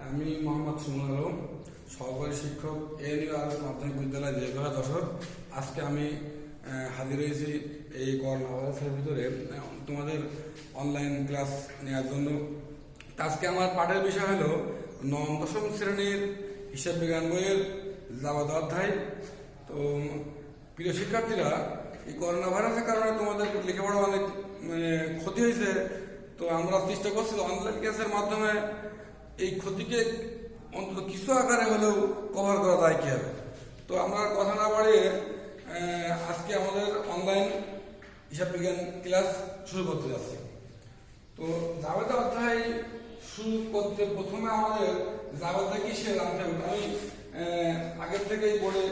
আমি মোহাম্মদ সুমন আলম, সহকারী শিক্ষক ANUR মাধ্যমিক বিদ্যালয় দেবঘাট যশোর। আজকে আমি হাজির হয়েছি এই করোনা ভাইরাসের ভিতরে তোমাদের অনলাইন ক্লাস নেওয়ার জন্য। আজকে আমার পাঠের বিষয় হলো নবম দশম শ্রেণীর হিসাব বিজ্ঞান বইয়ের যাবত অধ্যায়। তো প্রিয় শিক্ষার্থীরা, এই করোনা ভাইরাসের কারণে তোমাদের লেখাপড়া অনেক ক্ষতি হয়েছে। তো আমরা চেষ্টা করছি অনলাইন ক্লাসের মাধ্যমে এই ক্ষতিকে অন্তত কিছু আকারে হলেও কভার করা যায় কীভাবে। তো আমরা কথা না বাড়িয়ে আজকে আমাদের অনলাইন হিসাব বিজ্ঞান ক্লাস শুরু করতে যাচ্ছি। তো যাবত অধ্যায় শুরু করতে প্রথমে আমাদের যাবত কি সে জানতে হবে। আমি আগের থেকেই বোর্ডে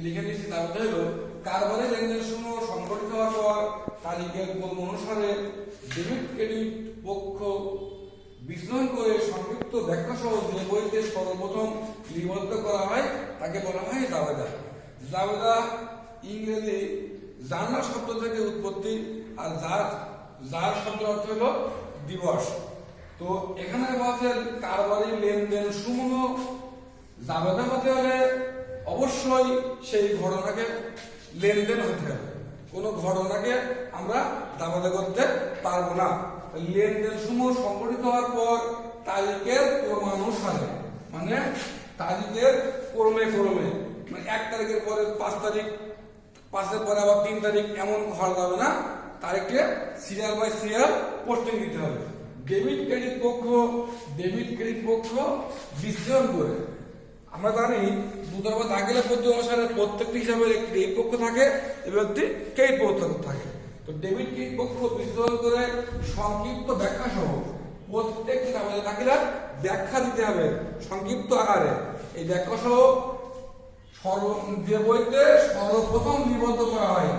লিখে নিয়েছি। যাবত হলো কারবারের লেনদেন সমূহ সংগঠিত হওয়ার পর তারিখের কর্ম অনুসারে ডেবিট ক্রেডিট পক্ষ বিশ্লেষণ করে সংক্ষিপ্ত ব্যাখ্যা সহ যে বইতে সর্বপ্রথম লিপিবদ্ধ করা হয় তাকে বলা হয় জাবেদা। জাবেদা ইংরেজি জার্নাল শব্দ থেকে উৎপত্তি, আর যার শব্দ অর্থ হলো দিবস। তো এখানে বলছেন কারবারি লেনদেন সমূহ জাবেদা হতে হলে অবশ্যই সেই ঘটনাকে লেনদেন হতে হবে। কোনো ঘটনাকে আমরা জাবেদা করতে পারবো না। লেনদেন সমূহ সংগঠিত হওয়ার পর তারিখের ক্রমানুসারে, মানে তারিখের ক্রমে মানে 1 তারিখের পরে 5 তারিখ, 5-এর পরে আবার 3 তারিখ, এমন হওয়া যাবে না। তারিখে সিরিয়াল বাই সিরিয়াল পোস্টিং দিতে হবে। ডেবিট ক্রেডিট পক্ষ বিশ্লেষণ করে, আমরা জানি দুতরফা দাখিলা পদ্ধতি অনুসারে প্রত্যেকটি হিসাবের একটি ডেবিট পক্ষ থাকে এবং একটি ক্রেডিট পক্ষ থাকে। তো ডেবিট ক্রেডিট পক্ষ বিশ্লেষণ করে সংক্ষিপ্ত ব্যাখ্যা সহ প্রত্যেকটি দাখিলার ব্যাখ্যা দিতে হবে সংক্ষিপ্ত আকারে। এই ব্যাখ্যা সহ যে বইতে সর্বপ্রথম লিপিবদ্ধ করা হয়,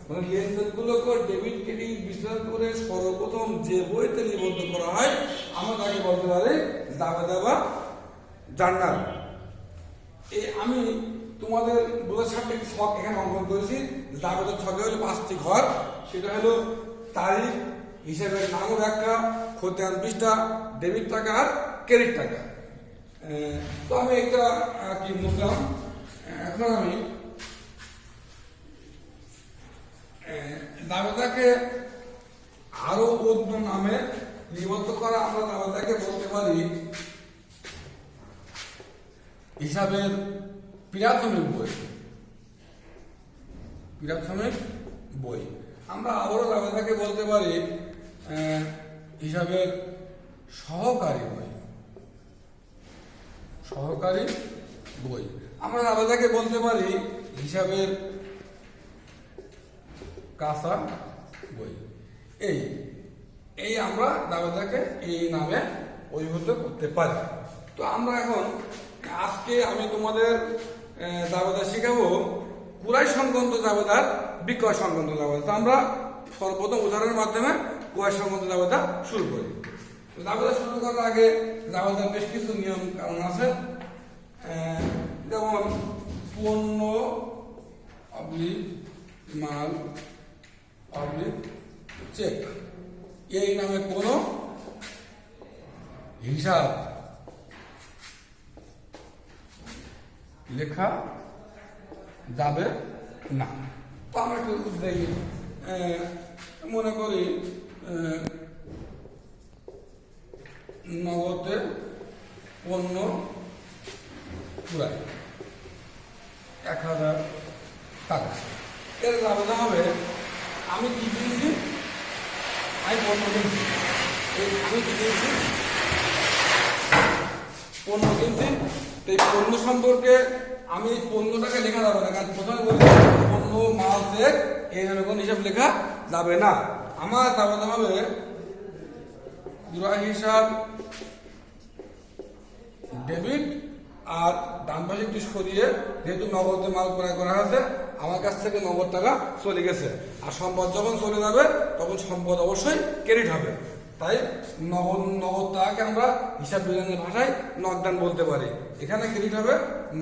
মানে লেনদেনগুলোকে ডেবিট ক্রেডিট বিশ্লেষণ করে সর্বপ্রথম যে বইতে লিপিবদ্ধ করা হয় আমরা তাকে বলতে পারি জাবেদা বা জার্নাল। এই আমি তোমাদের বোঝার সাথে একটি ছক এখানে অঙ্কন করেছি। জাবেদার ছকে হলো 5টি ঘর। সেটা হলো তারিখ, হিসাবের নাম ব্যাখ্যা, খতিয়ান পৃষ্ঠা, ডেবিট টাকা আর ক্রেডিট টাকা। তো আমি একটা কি বুঝলাম। এখন আমি জাবেদাকে আরো অন্য নামে লিপিবদ্ধ করা, আমরা জাবেদাকে বলতে পারি হিসাবের প্রাথমিক বই। আমরা আবারও জাবেদাকে বলতে পারি হিসাবের সহকারী বই। আমরা জাবেদাকে বলতে পারি হিসাবের কাঁচা বই। এই আমরা জাবেদাকে এই নামে অভিহিত করতে পারি। তো আমরা এখন আজকে আমি তোমাদের জাবেদা শেখাবো কুরাই সংক্রান্ত জাবেদার বিক্রয় সংক্রান্ত জাবেদা। তো আমরা সর্বপ্রথম উদাহরণের মাধ্যমে কুরাই সংক্রান্ত জাবেদা শুরু করি। জাবেদা শুরু করার আগে জাবেদার বেশ কিছু নিয়ম কারণ আছে। যেমন পণ্য অবলিক মাল অবলিক চেক, এই নামে কোনো হিসাব লেখা যাবে না। তো আমরা একটু দেখি, মনে করি নগদে পণ্য পুরাই 1000 টাকা, এর জাবেদা হবে আমি কি কিনেছি, আমি পণ্য কিনছি। আমি কি কিনছি, পণ্য কিনছি। তো এই পণ্য সম্পর্কে আমি পণ্যটাকে লেখা যাবে না, কারণ প্রথমে বলি পণ্য মাল চেক, এই নামে কোনো হিসাব লেখা যাবে না। আমার জাবেদা হবে পুরা হিসাব ডেবিট, আর ডান পাশে একটু সরিয়ে, যেহেতু নগদে মাল ক্রয় করা হয়েছে, আমার কাছ থেকে নগদ টাকা চলে গেছে, আর সম্পদ যখন চলে যাবে তখন সম্পদ অবশ্যই ক্রেডিট হবে। তাই নগদ টাকাকে আমরা হিসাব বিজ্ঞানের ভাষায় নগদান বলতে পারি। এখানে ক্রেডিট হবে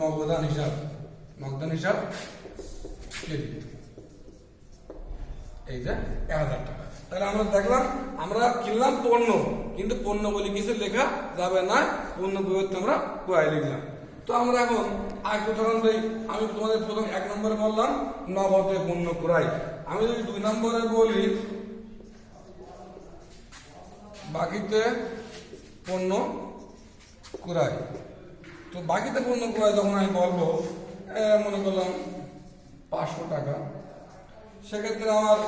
নগদান হিসাব ক্রেডিট। এই যে 1000 টাকা। তাহলে আমরা দেখলাম আমরা কিনলাম পণ্য, কিন্তু পণ্য বলে কিছু লেখা যাবে না, পণ্য পরিবর্তে আমরা ক্রয় লিখলাম। তো আমরা এখন আরেক উদাহরণ দিই। আমি তোমাদের প্রথম 1 নম্বরে বললাম নগদে পণ্য ক্রয়। আমি যদি 2 নম্বরে বলি বাকিতে পণ্য ক্রয়, তো বাকিতে পণ্য ক্রয় যখন আমি বলবো মনে করলাম 500 টাকা, সেক্ষেত্রে আমার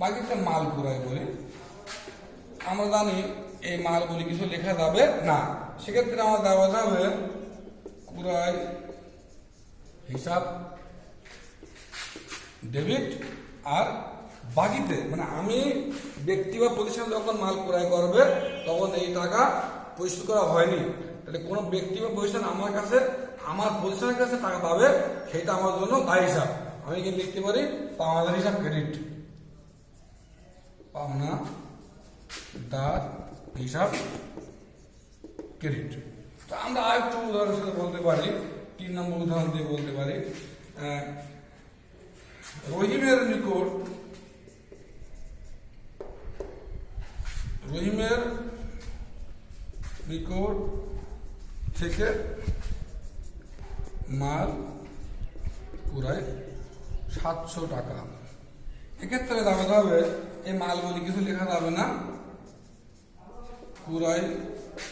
বাকিতে মাল ক্রয় বলি। আমরা জানি এই মাল বলে কিছু লেখা যাবে না, সেক্ষেত্রে আমার দেওয়া যাবে ক্রয় হিসাব ডেবিট। আর বাকিতে মানে আমি ব্যক্তি বা প্রতিষ্ঠান যখন মাল ক্রয় করবে তখন এই টাকা পরিশোধ করা হয়নি, তাহলে কোনো ব্যক্তি বা প্রতিষ্ঠান আমার কাছে আমার প্রতিষ্ঠানের কাছে টাকা পাবে, সেটা আমার জন্য দায় হিসাব। আমি কি লিখতে পারি পাওনাদার হিসাব ক্রেডিট, পাওনাদার হিসাব ক্রেডিট। তো আমরা আরেকটু উদাহরণের সাথে বলতে পারি, 3 নম্বর উদাহরণ দিয়ে বলতে পারি রহিমের নিকট থেকে মাল ক্রয় 700 টাকা। এক্ষেত্রে দেখা যাবে এই মাল বলে কিছু লেখা যাবে না, ক্রয়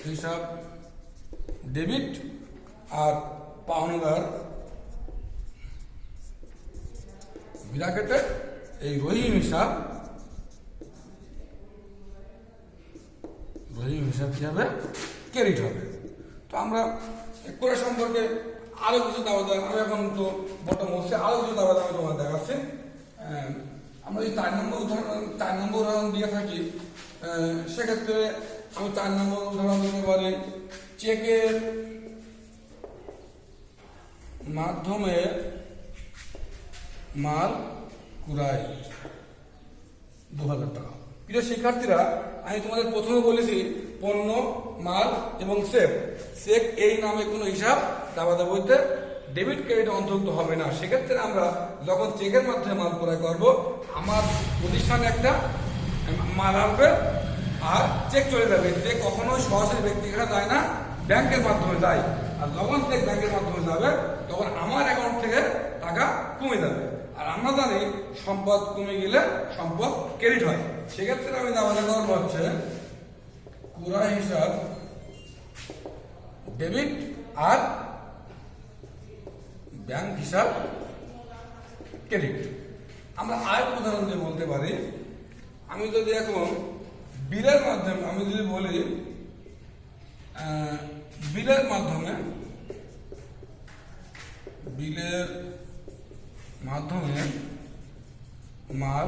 হিসাব ডেবিট। আর পাওনাদার ব্র্যাকেটে এই রহিম হিসাব কি হবে ক্রেডিট হবে। তো আমরা ক্রয় সম্পর্কে আরো কিছু দাবা দেয়, আমি এখন তো বর্তমান হচ্ছে আরো কিছু দাবা আমি তোমার দেখাচ্ছি। আমরা যদি 4 নম্বর উদাহরণ দিয়ে থাকি, সেক্ষেত্রে আমি 4 নম্বর উদাহরণ দিতে পারি চেকের মাধ্যমে মাল ক্রয় 2000 টাকা। প্রিয় শিক্ষার্থীরা, আমি তোমাদের প্রথমে বলেছি পণ্য, মাল এবং চেক এই নামে কোনো হিসাব দাবাদা বইতে ডেবিট ক্রেডিট অন্তর্ভুক্ত হবে না। সেক্ষেত্রে আমরা যখন চেকের মাধ্যমে মাল ক্রয় করব, আমার প্রতিষ্ঠানে একটা মাল আসবে আর চেক চলে যাবে। চেক কখনোই সরাসরি ব্যক্তিগত যায় না, ব্যাংকের মাধ্যমে যায়। আর যখন চেক ব্যাংকের মাধ্যমে যাবে তখন আমার অ্যাকাউন্ট থেকে টাকা কমে যাবে। আর আমরা জানি সম্পদ কমে গেলে সম্পদ ক্রেডিট হয়। সেক্ষেত্রে আমি দাবাদা করবো হচ্ছে ক্রয় হিসাব ডেবিট আর ব্যাংক হিসাব ক্রেডিট। আমরা আরেক উদাহরণ দিয়ে বলতে পারি, আমি যদি এখন বিলের মাধ্যমে আমি যদি বলি বিলের মাধ্যমে মাল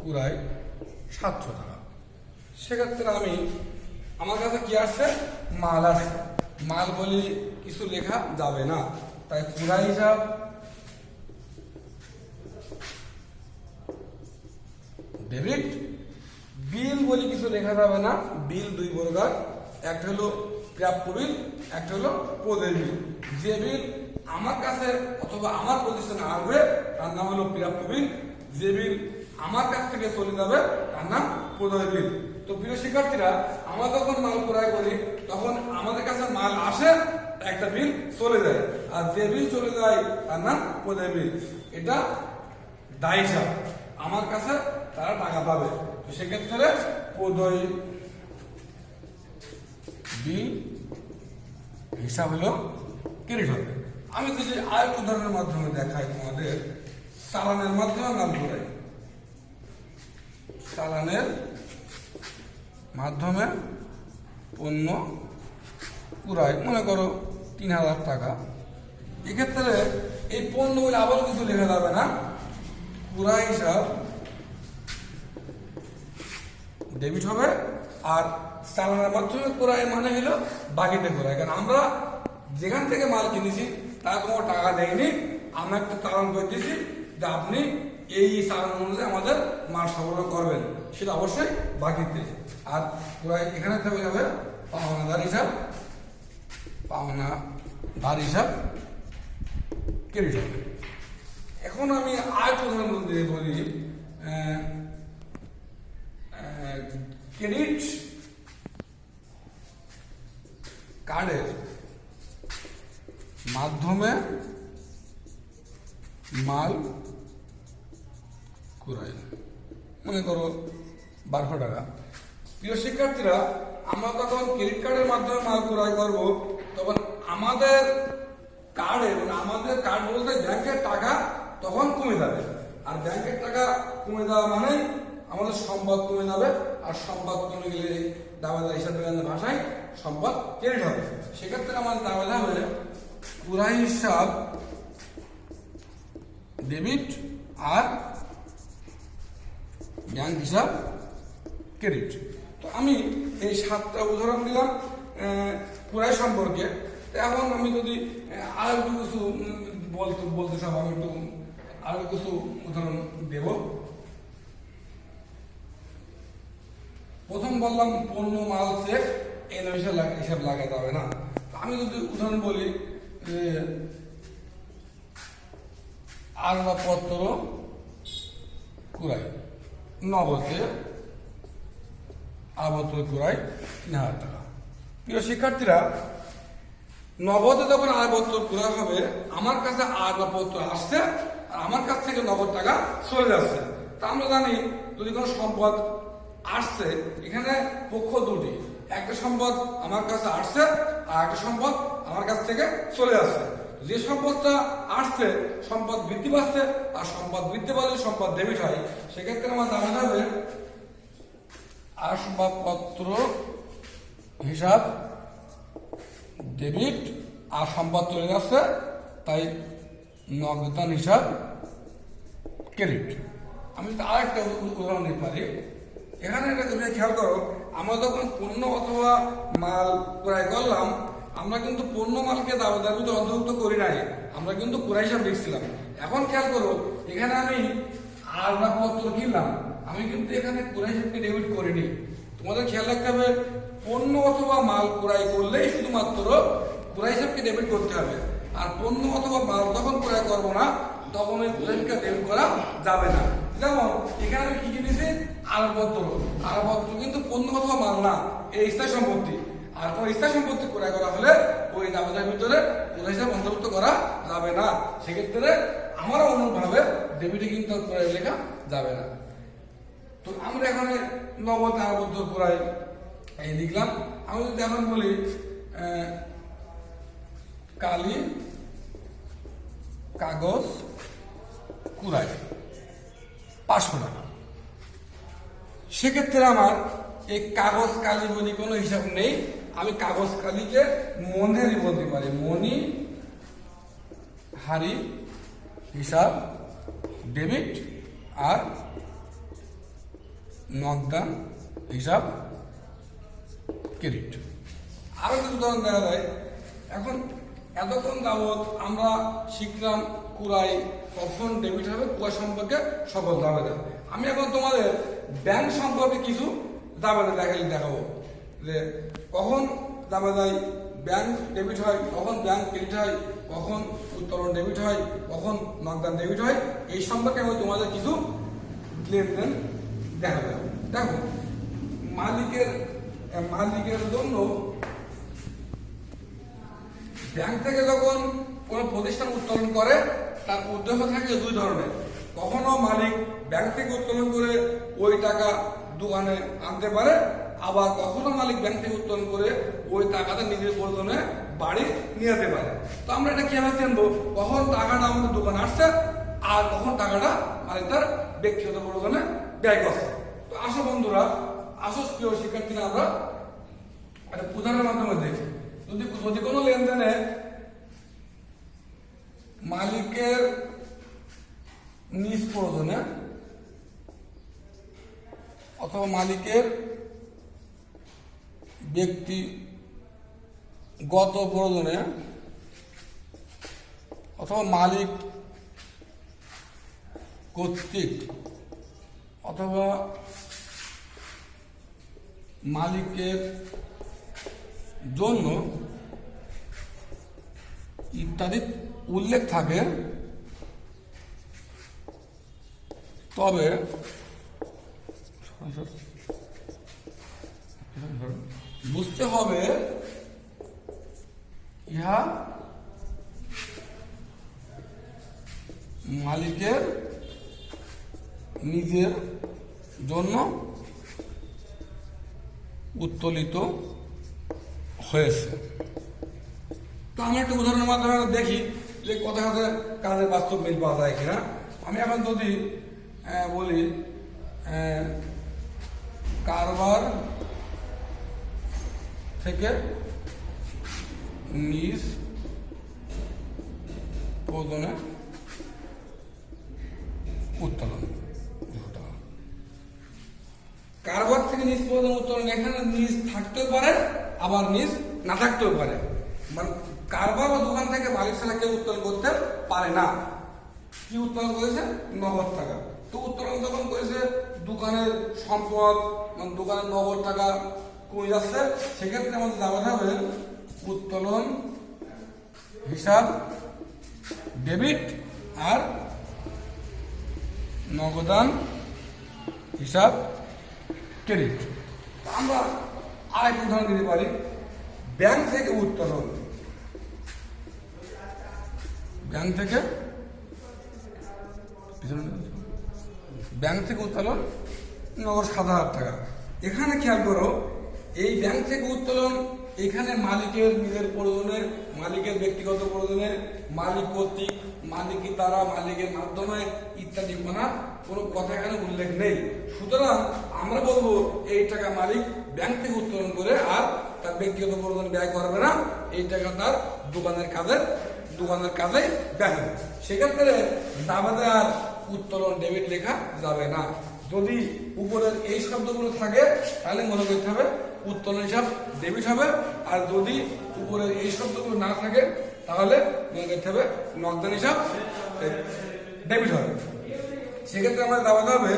ক্রয় 700 টাকা, সেক্ষেত্রে আমি আমার কাছে কি আসছে মাল আসছে, মাল বলি কিছু লেখা যাবে না, তাই ক্রয় হিসাব ডেবিট। বিল বলি কিছু লেখা যাবে না, বিল 2 প্রকার, একটা হলো প্রাপ্য বিল, একটা হলো প্রদেয় বিল। যে বিল আমার কাছে অথবা আমার প্রতিষ্ঠানে আসবে তার নাম হলো প্রাপ্য বিল, যে বিল আমার কাছ থেকে চলে যাবে তার নাম প্রদেয় বিল। তো প্রিয় শিক্ষার্থীরা, আমরা যখন মাল ক্রয় করি তখন আমাদের কাছে মাল আসে, একটা বিল চলে যায়, আর যে বিল চলে যায় তার নাম প্রদেয় বিল। এটা দায় হিসাব, আমার কাছে তারা টাকা পাবে। তো সেক্ষেত্রে প্রদেয় বিল হিসাব হলো ক্রেডিট হবে। আমি যদি আরেক উদাহরণের মাধ্যমে দেখাই তোমাদের, চালানের মাধ্যমে মাল ক্রয়, চালানের মাধ্যমে পণ্য ক্রয় মনে করো 3000 টাকা। এক্ষেত্রে এই পণ্য বলে আবারও কিছু লেখা যাবে না, ক্রয় হিসাব ডেবিট হবে। আর চালানের মাধ্যমে ক্রয় মানে হলো বাকিতে ক্রয়, কারণ আমরা যেখান থেকে মাল কিনেছি তার কোনো টাকা দেয়নি, আমরা একটা চালান করে দিয়েছি যে আপনি এই চালান অনুযায়ী আমাদের মাল সরবরাহ করবেন, সেটা অবশ্যই বাকিতে। আর ক্রয় এখানে থেকে যাবে পাওনাদার হিসাব ক্রেডিট হবে। এখন আমি আর উদাহরণ দিয়ে বলি, ক্রেডিট কার্ডের মাধ্যমে মাল ক্রয়, মনে করো 1200 টাকা। প্রিয় শিক্ষার্থীরা, আমরা তখন ক্রেডিট কার্ডের মাধ্যমে মাল ক্রয় করব, তখন আমাদের কার্ডে, মানে আমাদের কার্ড বলতে ব্যাংকের টাকা তখন কমে যাবে। আর ব্যাংকের টাকা কমে যাওয়া মানে আমাদের সম্পদ কমে যাবে, আর সম্পদ কমে গেলে দাবাদার হিসাব বিজ্ঞানের ভাষায় সম্পদ ক্রেডিট হবে। সেক্ষেত্রে আমাদের দাবাদা হবে ক্রয় হিসাব ডেবিট আর ব্যাংক হিসাব ক্রেডিট। তো আমি এই 7টা উদাহরণ দিলাম ক্রয় সম্পর্কে। এখন আমি যদি আর একটু কিছু বলতে চাই, আমি একটু আরো কিছু উদাহরণ দেব। প্রথম বললাম পণ্য মাল চেক, এই হিসাব লাগাতে হবে না। আমি যদি উদাহরণ বলি আসবাবপত্র ক্রয়, নগদে আসবাবপত্র ক্রয় 3000 টাকা। প্রিয় শিক্ষার্থীরা, নগদে যখন আসবাবপত্র ক্রয় হবে, আমার কাছে আসবাবপত্র আসছে আর আমার কাছ থেকে নগদ টাকা চলে যাচ্ছে। তা আমরা জানি যদি কোনো সম্পদ আসছে, এখানে পক্ষ দুটি, একটা সম্পদ আমার কাছে আসছে আর একটা সম্পদ আমার কাছ থেকে চলে যাচ্ছে। যে সম্পদটা আসছে সম্পদ বৃদ্ধি পাচ্ছে, আর সম্পদ বৃদ্ধি পালে সম্পদ ডেবিট হয়। সেক্ষেত্রে আমার জানা যাবে আসবাবপত্র হিসাব ডেবিট, আর সম্পদ চলে যাচ্ছে, তাই নগদান হিসাব ক্রেডিট। আমি আর একটা উদাহরণ দিতে পারি। এখানে একটা তুমি খেয়াল করো, আমরা যখন পণ্য অথবা মাল ক্রয় করলাম, আমরা কিন্তু পণ্য মালকে দাবাদার ভিতরে অন্তর্ভুক্ত করি নাই, আমরা কিন্তু ক্রয় হিসাব লিখছিলাম। এখন খেয়াল করো, এখানে আমি আসবাবপত্র কিনলাম, আমি কিন্তু এখানে ক্রয় হিসাবকে ডেবিট করিনি। তোমাদের খেয়াল রাখতে হবে, পণ্য অথবা মাল ক্রয় করলেই শুধুমাত্র ক্রয় হিসাবকে ডেবিট করতে হবে। আর পণ্য অথবা মাল যখন ক্রয় করবো না, তখন ওই ক্রয় হিসাবকে ডেবিট করা যাবে না। যেমন এখানে আমি কি কিনেছি? আসবাবপত্র। আসবাবপত্র কিন্তু পণ্য অথবা মাল না, এই স্থায়ী সম্পত্তি। আর কোনো স্থায়ী সম্পত্তি ক্রয় করা হলে ওই দাবাদার ভিতরে ক্রয় হিসাব অন্তর্ভুক্ত করা যাবে না। সেক্ষেত্রে আমারও অনুরূপভাবে ডেবিটে কিন্তু ক্রয় লেখা যাবে না। তো আমরা এখানে নগদ আসবাবপত্র ক্রয় এই লিখলাম। আমি যদি এখন বলি কালি কাগজ ক্রয় 500 টাকা, সেক্ষেত্রে আমার এই কাগজ কালি বলি কোনো হিসাব নেই। আমি কাগজ কালিকে মনিহারি বলতে পারি, মনি হারি হিসাব ডেবিট আর নগদান হিসাব ক্রেডিট। আরো কিছু উদাহরণ দেখা যায়। এখন এতক্ষণ যাবৎ আমরা শিখলাম ক্রয় কখন ডেবিট হবে, ক্রয় সম্পর্কে সকল দাবাদা। আমি এখন তোমাদের ব্যাংক সম্পর্কে কিছু দাবাদা দেখাবো, যে কখন দাবাদাই ব্যাংক ডেবিট হয়, কখন ব্যাংক ক্রেডিট হয়, কখন উত্তোলন ডেবিট হয়, কখন নগদান ডেবিট হয়। এই সম্পর্কে আমি তোমাদের কিছু লেনদেন দেখাবো। দেখো, মালিকের জন্য ব্যাংক থেকে যখন কোনো প্রতিষ্ঠান উত্তোলন করে, তার উদ্দেশ্য থাকে 2 ধরনের। কখনো মালিক ব্যাংক থেকে উত্তোলন করে ওই টাকা দোকানে আনতে পারে, আবার কখনো মালিক ব্যাংক থেকে উত্তোলন করে ওই টাকাটা নিজের প্রয়োজনে বাড়ি নিয়ে যেতে পারে। তো আমরা এটা কিভাবে জানবো কখন টাকাটা আমাদের দোকানে আসছে আর কখন টাকাটা মালিক তার ব্যক্তিগত প্রয়োজনে ব্যয় করছে? তো আসো বন্ধুরা, আসো প্রিয় শিক্ষার্থীরা, আমরা একটা উদাহরণের মাধ্যমে দেখি। যদি কোনো লেনদেনে মালিকের নিজ প্রয়োজনে অথবা মালিকের ব্যক্তিগত প্রয়োজনে অথবা মালিক কর্তৃক অথবা মালিকের জন্য ইত্যাদি উল্লেখ থাকে, তবে বুঝতে হবে ইহা মালিকের নিজের জন্য উত্তোলিত হয়েছে। তো আমরা একটা উদাহরণের মাধ্যমে দেখি যে কোথায় কোথায় কাজের বাস্তব মিল পাওয়া যায় কিনা। আমি এখন যদি বলি কারবার থেকে নিজ প্রয়োজনে উত্তোলন, কারবার থেকে নিজ প্রয়োজন উত্তোলন, এখানে নিজ থাকতেও পারে আবার নিজ না থাকতেও পারে, মানে কারবার বা দোকান থেকে মালিক ছাড়া কেউ উত্তোলন করতে পারে না। কি উত্তোলন করেছে? নগদ টাকা। তো উত্তোলন যখন করেছে দোকানের সম্পদ, মানে দোকানের নগদ টাকা কমে যাচ্ছে, সেক্ষেত্রে আমাদের জানতে হবে উত্তোলন হিসাব ডেবিট আর নগদান হিসাব ক্রেডিট। আমরা আরেক উদাহরণ দিতে পারি, ব্যাংক থেকে উত্তোলন। ব্যাংক থেকে উত্তোলন নগদ 7,000 টাকা। এখানে খেয়াল করো, এই ব্যাংক থেকে উত্তোলন এখানে মালিকের নিজের প্রয়োজনে, মালিকের ব্যক্তিগত প্রয়োজনে, মালিক কর্তৃক, মালিকের দ্বারা, মালিকের মাধ্যমে ইত্যাদি কোনো কথা এখানে উল্লেখ নেই। সুতরাং আমরা বলবো এই টাকা মালিক ব্যাংক থেকে উত্তোলন করে আর তার ব্যক্তিগত প্রয়োজনে ব্যয় করবে না, এই টাকা তার দোকানের কাজে ব্যয় হবে। সেক্ষেত্রে দাবাতে আর উত্তোলন ডেবিট লেখা যাবে না। যদি উপরের এই শব্দগুলো থাকে তাহলে মনে করতে হবে উত্তোলন হিসাব ডেবিট হবে, আর যদি উপরের এই শব্দগুলো না থাকে তাহলে মনে করতে হবে নগদান হিসাব ডেবিট হবে। সেক্ষেত্রে আমরা দাবাতে হবে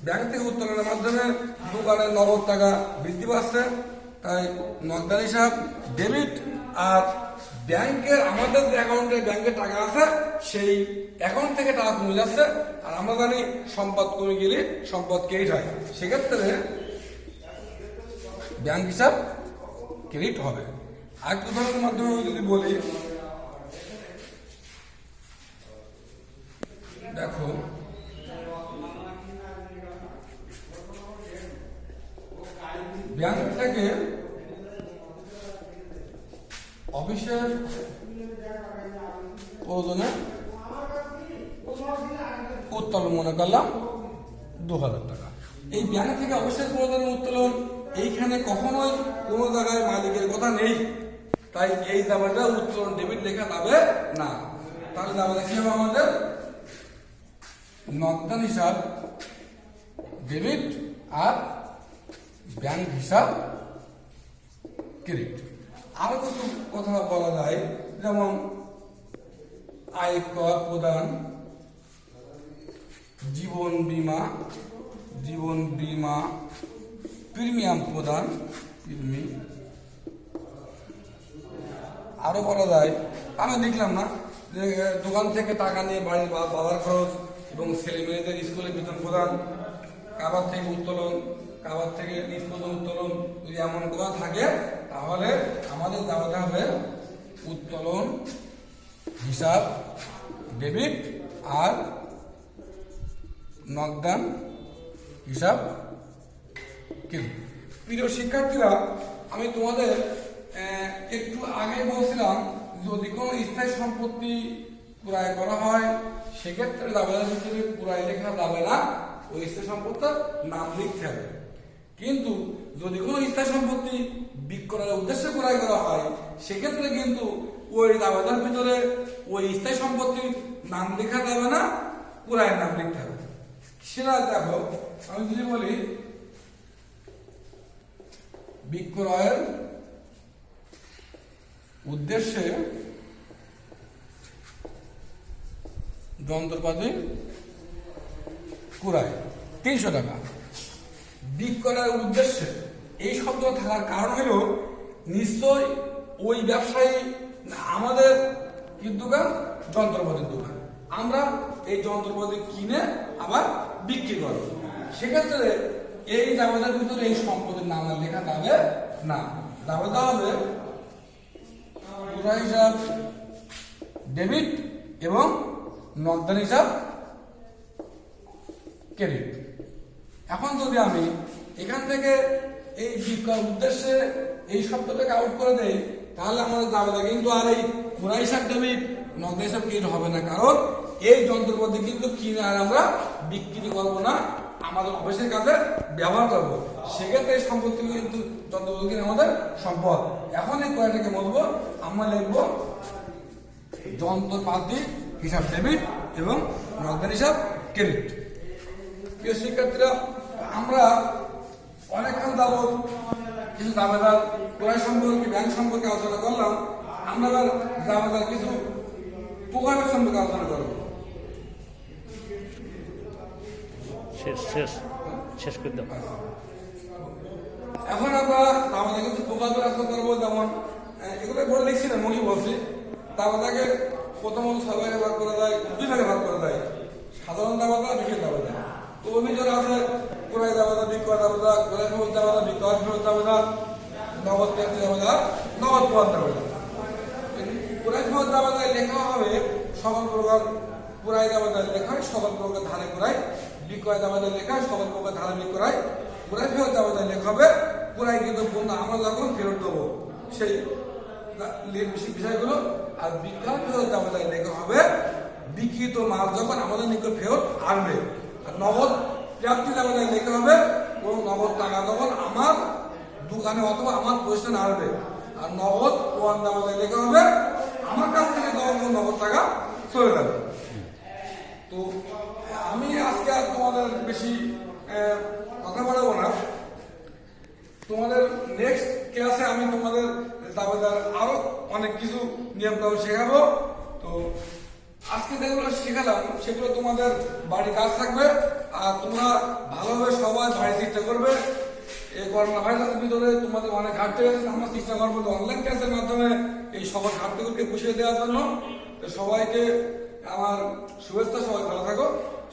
ব্যাংক থেকে উত্তোলনের মাধ্যমে দোকানের নগদ টাকা বৃদ্ধি পাচ্ছে, তাই নগদান হিসাব ডেবিট। আর ব্যাংকের আমাদের যে অ্যাকাউন্টে ব্যাংকে টাকা আছে সেই অ্যাকাউন্ট থেকে টাকা কমে যাচ্ছে, আর আমরা জানি সম্পদ কমে গেলে সম্পদ ক্রেডিট হয়, সেক্ষেত্রে ব্যাংক হিসাব ক্রেডিট হবে। আরেক উদাহরণের মাধ্যমে যদি বলি, দেখো ব্যাংক থেকে অফিসের প্রয়োজনে উত্তোলন মনে করলাম 2,000 টাকা। এই ব্যাংক থেকে অফিসের প্রয়োজনে উত্তোলন, এইখানে কখনোই কোনো জায়গায় মালিকের কথা নেই, তাই এই জায়গাটা উত্তোলন ডেবিট লেখা যাবে না। তাহলে জায়গাটা কি হবে আমাদের নগদান হিসাব ডেবিট আর ব্যাংক হিসাব ক্রেডিট। আরো কিছু কথা বলা যায়, যেমন আয়কর প্রদান, জীবন বীমা প্রিমিয়াম প্রদান, আরো বলা যায়, আমি দেখলাম না যে দোকান থেকে টাকা নিয়ে বাড়ির বাবার খরচ এবং ছেলে মেয়েদের স্কুলে বেতন প্রদান, কারবার থেকে উত্তোলন, কারবার থেকে নিজ প্রয়োজন উত্তোলন, যদি এমন কথা থাকে তাহলে আমাদের জানতে হবে উত্তোলন হিসাব ডেবিট আর নগদান হিসাব ক্রেডিট। প্রিয় শিক্ষার্থীরা, আমি তোমাদের একটু আগে বলছিলাম যদি কোনো স্থায়ী সম্পত্তি ক্রয় করা হয় সেক্ষেত্রে দাবাদার ভিতরে ক্রয় লেখা যাবে না, ওই স্থায়ী সম্পত্তির নাম লিখতে হবে। কিন্তু যদি কোনো স্থায়ী সম্পত্তি বিক্রয়ের উদ্দেশ্যে ক্রয় করা হয় সেক্ষেত্রে কিন্তু ওই দাবাদার ভিতরে ওই স্থায়ী সম্পত্তির নাম লেখা যাবে না, ক্রয়ের নাম লিখতে হবে। সেটা দেখো, আমি যদি বলি বিক্রয়ের উদ্দেশ্যে যন্ত্রপাতি ক্রয় 300 টাকা। বিক্রয়ের উদ্দেশ্যে এই শব্দ থাকার কারণ হলো নিশ্চয় ওই ব্যবসায়ী আমাদের কি দোকান, যন্ত্রপাতির দোকান, আমরা এই যন্ত্রপাতি কিনে আবার বিক্রি করব। সেক্ষেত্রে এই দাবেদার ভিতরে এই সম্পদের নাম আর লেখা যাবে না। দাবেদা হবে ক্রয় হিসাব ডেবিট এবং নগদান হিসাব ক্রেডিট। এখন যদি আমি এখান থেকে এই বিক্রয় উদ্দেশ্যে এই শব্দটাকে আউট করে দেই, তাহলে আমাদের দাবেদা কিন্তু আর এই ক্রয় হিসাব ডেবিট নগদ হিসাব ক্রেডিট হবে না, কারণ এই যন্ত্রপাতি কিন্তু কিনে আর আমরা বিক্রি করবো না, আমাদের অফিসের কাজে ব্যবহার করবো। সেক্ষেত্রে এই সম্পত্তি কিন্তু যন্ত্রপাতি কিনে আমাদের সম্পদ। এখন এই ক্রয়টাকে বলবো, আমরা লিখবো যন্ত্রপাতি হিসাব ডেবিট এবং নগদ হিসাব ক্রেডিট। প্রিয় শিক্ষার্থীরা, আমরা অনেকক্ষণ যাবত কিছু দাবেদার ক্রয় সম্পর্কে ব্যাংক সম্পর্কে আলোচনা করলাম। আমরা এবার দাবেদার কিছু প্রকারের সম্পর্কে আলোচনা করবো। শেষ করে দাও। এখন আমরা দাবেদার কিছু প্রকারের আলোচনা করবো। যেমন এগুলো বলে লিখছি না, মুখে বলছি। দাবেদাকে প্রথমত 6 ভাগে ভাগ করা যায়, 2 ভাগে ভাগ করা যায়, সাধারণ দাবেদা, বিশেষ দাবেদা। তো অভিযোগ আছে ক্রয় দাবেদা, বিক্রয় দাবেদা, ক্রয় ফেরত দাবেদা, বিক্রয় ফেরত দাবেদা, নগদ প্রাপ্তি দাবেদা, নগদ পাওয়ার দাবেদা। ক্রয় ফেরত দাবেদায় লেখা হবে সকল প্রকার ক্রয় দাবেদায় লেখা হয় সকল প্রকার ধারে ক্রয়, বিক্রয় দাবেদায় লেখা হয় সকল প্রকার ধারে বিক্রয়। ক্রয় ফেরত দাবেদায় লেখা হবে ক্রয় কিন্তু পণ্য আমরা যখন ফেরত দেবো সেই বিষয়গুলো। আর বিক্রয় ফেরত দাবেদায় লেখা হবে বিক্রিত মাল যখন আমাদের নিকট ফেরত আসবে। আর নগদ প্রাপ্তি দাবেদায় লেখা হবে কোন নগদ টাকা যখন আমার দোকানে অথবা আমার প্রতিষ্ঠানে আসবে। আর নগদ প্রমাণ দাবেদায় লেখা হবে আমার কাছ থেকে যখন কোন নগদ টাকা চলে যাবে। তো আমি আজকে আর তোমাদের বেশি কথা বাড়াবো না। তোমাদের নেক্সট ক্লাসে আমি তোমাদের দাবেদার আরো অনেক কিছু নিয়ম কানুন শেখাবো। তো আজকে যেগুলো শেখালাম সেগুলো তোমাদের বাড়ির কাজ থাকবে। আর তোমরা ভালোভাবে সবাই বাড়ি চেষ্টা করবে। এই করোনা ভাইরাসের ভিতরে তোমাদের অনেক ঘাটতি আছে, আমরা চেষ্টা করবো অনলাইন ক্লাসের মাধ্যমে এই সকল ঘাটতিগুলোকে পুষিয়ে দেওয়ার জন্য। তো সবাইকে আমার শুভেচ্ছা, সবাই ভালো থাকো,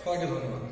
সবাইকে ধন্যবাদ।